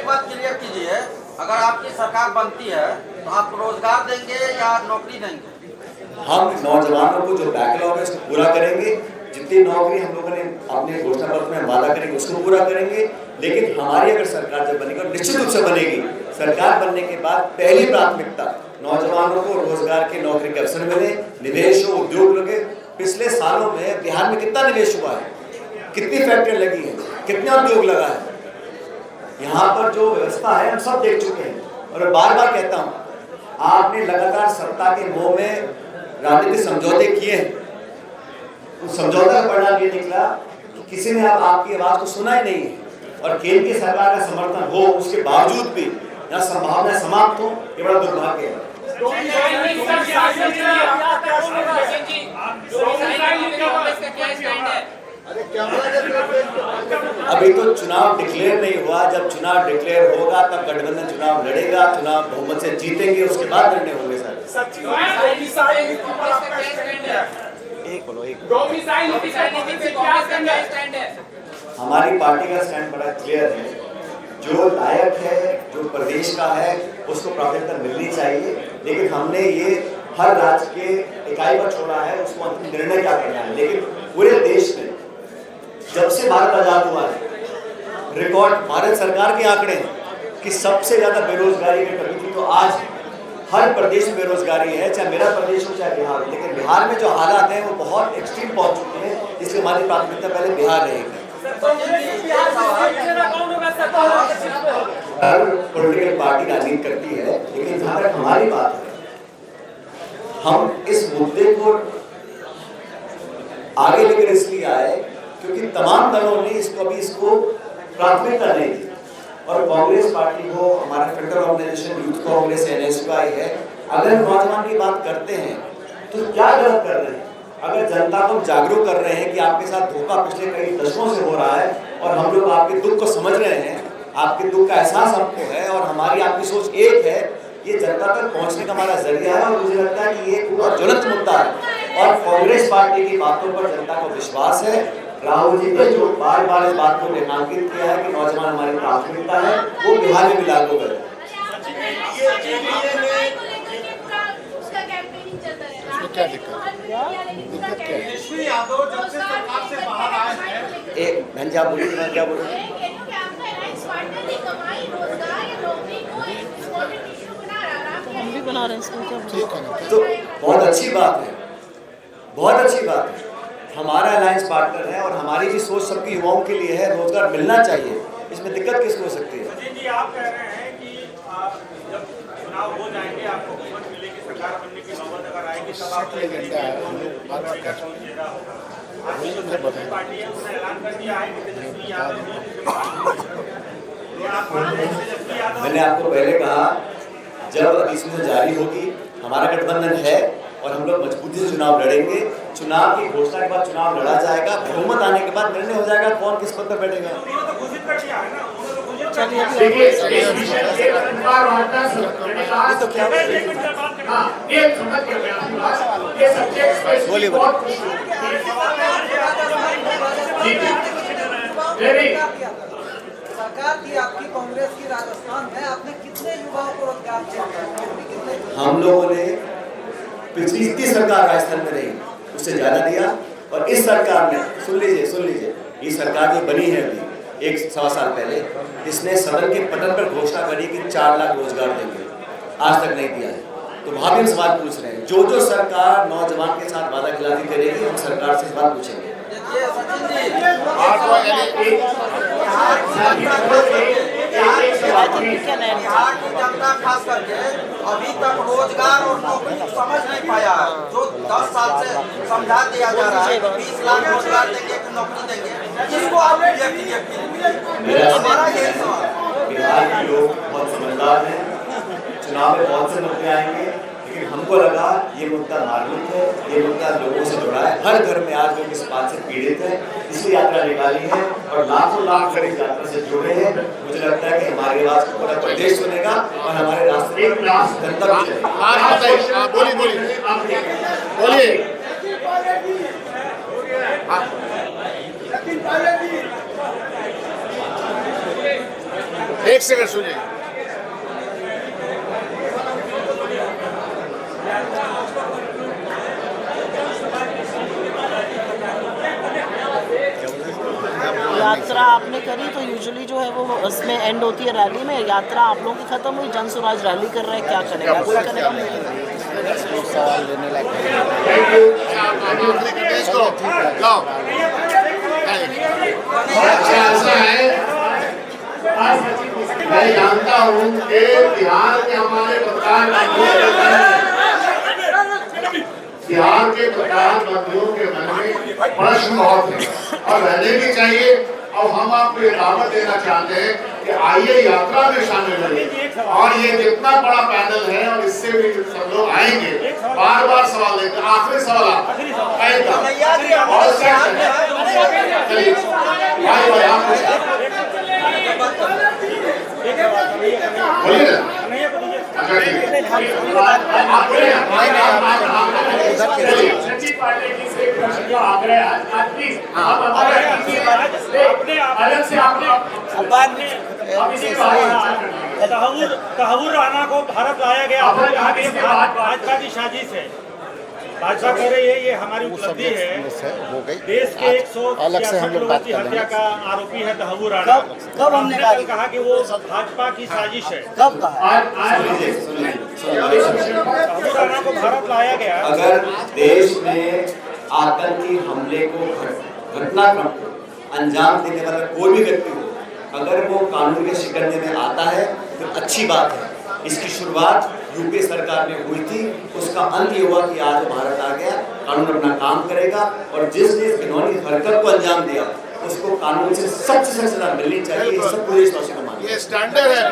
एक बात क्लियर कीजिए, अगर आपकी सरकार बनती है तो आप रोजगार देंगे या नौकरी देंगे? हम नौजवानों को जो बैकलॉग है उसको पूरा करेंगे। जितनी नौकरी हम लोगों ने अपने घोषणा पत्र में वादा करेंगे उसको पूरा करेंगे। लेकिन हमारी अगर सरकार जब बनेगी, और निश्चित रूप से बनेगी, सरकार बनने के बाद पहली प्राथमिकता नौजवानों को रोजगार के नौकरी के अवसर मिले, निवेश हो, उद्योग लगे। पिछले सालों में बिहार में कितना निवेश हुआ है, कितनी फैक्ट्रियां लगी हैं, कितना उद्योग लगा है। यहाँ पर जो व्यवस्था है हम सब देख चुके हैं। और बार बार कहता हूँ, आपने लगातार सत्ता के मोह में राजनीतिक समझौते किए हैं। उस समझौते का परिणाम ये निकला कि किसी ने अब आपकी आवाज को सुना ही नहीं है। और केंद्र की सरकार का समर्थन हो उसके बावजूद भी यहाँ संभावना समाप्त हो, ये बड़ा दुर्भाग्य है। अभी तो चुनाव डिक्लेयर नहीं हुआ। जब चुनाव डिक्लेयर होगा तब गठबंधन चुनाव लड़ेगा, चुनाव बहुमत से जीतेंगे, उसके बाद निर्णय होंगे। हमारी पार्टी का स्टैंड बड़ा क्लियर है। जो लायक है, जो प्रदेश का है, उसको प्राथमिकता मिलनी चाहिए। लेकिन हमने ये हर राज्य के इकाई पर छोड़ा है, उसको अंतिम निर्णय क्या करना है। लेकिन पूरे देश में जब से भारत आजाद हुआ है, रिकॉर्ड भारत सरकार के आंकड़े हैं कि सबसे ज्यादा बेरोजगारी की कमी थी, तो आज हर प्रदेश में बेरोजगारी है, चाहे मेरा प्रदेश हो चाहे बिहार हो। लेकिन बिहार में जो हालात हैं वो बहुत एक्सट्रीम पहुंच चुके हैं, इसलिए हमारी प्राथमिकता पहले बिहार रहेगी। हर पॉलिटिकल पार्टी राजनीति करती है, लेकिन जहां तक हमारी बात है, हम इस मुद्दे को आगे लेकर इसलिए आए क्योंकि तमाम दलों ने इसको प्राथमिकता नहीं दी। और कांग्रेस पार्टी हो, हमारा federal organization youth Congress NSY है, अगर नौजवान की बात करते हैं तो क्या गलत कर रहे हैं? अगर जनता को जागरूक कर रहे हैं कि आपके साथ धोखा पिछले कई दशकों से हो रहा है और हम लोग आपके दुख को समझ रहे हैं, आपके दुख का एहसास हमको है और हमारी आपकी सोच एक है, ये जनता तक पहुंचने का हमारा जरिया है। और मुझे लगता है कि ये बहुत ज्वलंत मुद्दा है और कांग्रेस पार्टी की बातों पर जनता को विश्वास है। राहुल जी ने जो बार बार इस बात को रेखांकित किया है कि नौजवान हमारी प्राथमिकता है, वो बिहार में भी लागू करें। क्या दिक्कत क्या है? यादव जब से सरकार से बाहर आए हैं, एक घंटा बोलिए, क्या बोल रहे हैं? हम भी बना रहे हैं इसको, क्या तो बहुत अच्छी बात है, बहुत अच्छी बात है। हमारा अलायंस पार्टनर है और हमारी भी सोच सबकी युवाओं के लिए है, रोजगार मिलना चाहिए, इसमें दिक्कत किसको हो सकती है? सचिन जी, आप कह रहे हैं कि जब चुनाव हो जाएंगे, आपको बहुमत मिलेगी, सरकार बनने की नौबत अगर आएगी तब आप पार्टी है उसने ऐलान कर दिया है कि तेजस्वी यादव मैंने आपको पहले कहा, जब अधिसूचना जारी होगी, हमारा गठबंधन है और हम लोग मजबूती से चुनाव लड़ेंगे। चुनाव की घोषणा के बाद चुनाव लड़ा जाएगा, बहुमत आने के बाद निर्णय हो जाएगा कौन किस पद पर बैठेगा। घोषित कर दिया है ना, बोलिए सरकार की आपकी कांग्रेस की राजस्थान में आपने कितने युवाओं को रोजगार दिया? हम लोगों ने पिछली 30 सरकार राजस्थान में रही, उससे ज्यादा दिया। और इस सरकार ने, सुन लीजिए, ये सरकार जो बनी है अभी 1-1.25 साल पहले, इसने सदन के पटल पर घोषणा करी कि 4 लाख रोजगार देंगे, आज तक नहीं दिया है। तो वहां भी हम सवाल पूछ रहे हैं, जो सरकार नौजवान के साथ वादा खिलाफी करेगी, हम सरकार से सवाल पूछेंगे। बिहार की जनता खास करके अभी तक रोजगार और नौकरी समझ नहीं पाया है। जो 10 साल से समझा दिया जा रहा है 20 लाख रोजगार देंगे, नौकरी देंगे, जिसको आप हमारा यही सवाल। बिहार के लोग बहुत समझदार हैं, चुनाव में बहुत से मुद्दे आएंगे, लेकिन हमको लगा ये मुद्दा धार्मिक है, ये मुद्दा लोगों से जुड़ा है। हर घर में आज लोग इस बात से पीड़ित हैं, इसलिए यात्रा निकाली है और लाखों लाख लोग इस यात्रा से जुड़े हैं। मुझे लगता है कि हमारी आवाज को पूरा प्रदेश सुनेगा और हमारे रास्ते जनता भी चलेगी। बोलिए एक सेकंड सुनिए। यात्रा आपने करी तो यूजुअली जो है वो उसमें एंड होती है रैली में। यात्रा आप लोगों की खत्म हुई, जन स्वराज रैली कर रहे हैं, क्या करेगा? कोई करेगा नहीं। ऐसा है, मैं जानता हूँ कि बिहार के हमारे प्रधानमंत्रियों के मन में प्रश्न बहुत है और रहने भी चाहिए। और हम आपको ये दावत देना चाहते हैं कि आइए यात्रा में शामिल होइए। और ये जितना बड़ा पैनल है और इससे भी सब लोग आएंगे, बार बार सवाल लेते। आखिरी सवाल आप चलिए भाई आप बोलिए ना। अच्छा ठीक है, आप बोलिए। पार्टी की से प्रश्न का आग्रह है आज प्लीज आप हमारे अपने अलग से आपने तहव्वुर राणा को भारत लाया गया। आपने कहा कि भाजपा की साजिश है। भाजपा कह रही है ये हमारी उपलब्धि है। देश के 166 लोगों की हत्या का आरोपी है तहव्वुर राणा। कब हमने कहा कि वो भाजपा की साजिश है। कब कहा? तहव्वुर राणा को भारत लाया गया। अगर देश में आतंकी हमले को घटनाक्रम को अंजाम देने वाला कोई भी व्यक्ति हो, अगर वो कानून के शिकंजे में आता है तो अच्छी बात है। इसकी शुरुआत यूपी सरकार में हुई थी, उसका अंत ये हुआ कि आज भारत आ गया, कानून अपना काम करेगा और जिसने इस घिनौनी हरकत को अंजाम दिया उसको कानून से सख्त सजा मिलनी चाहिए। ये सब पूरे देशवासियों को मानना है। ये स्टैंडर्ड है।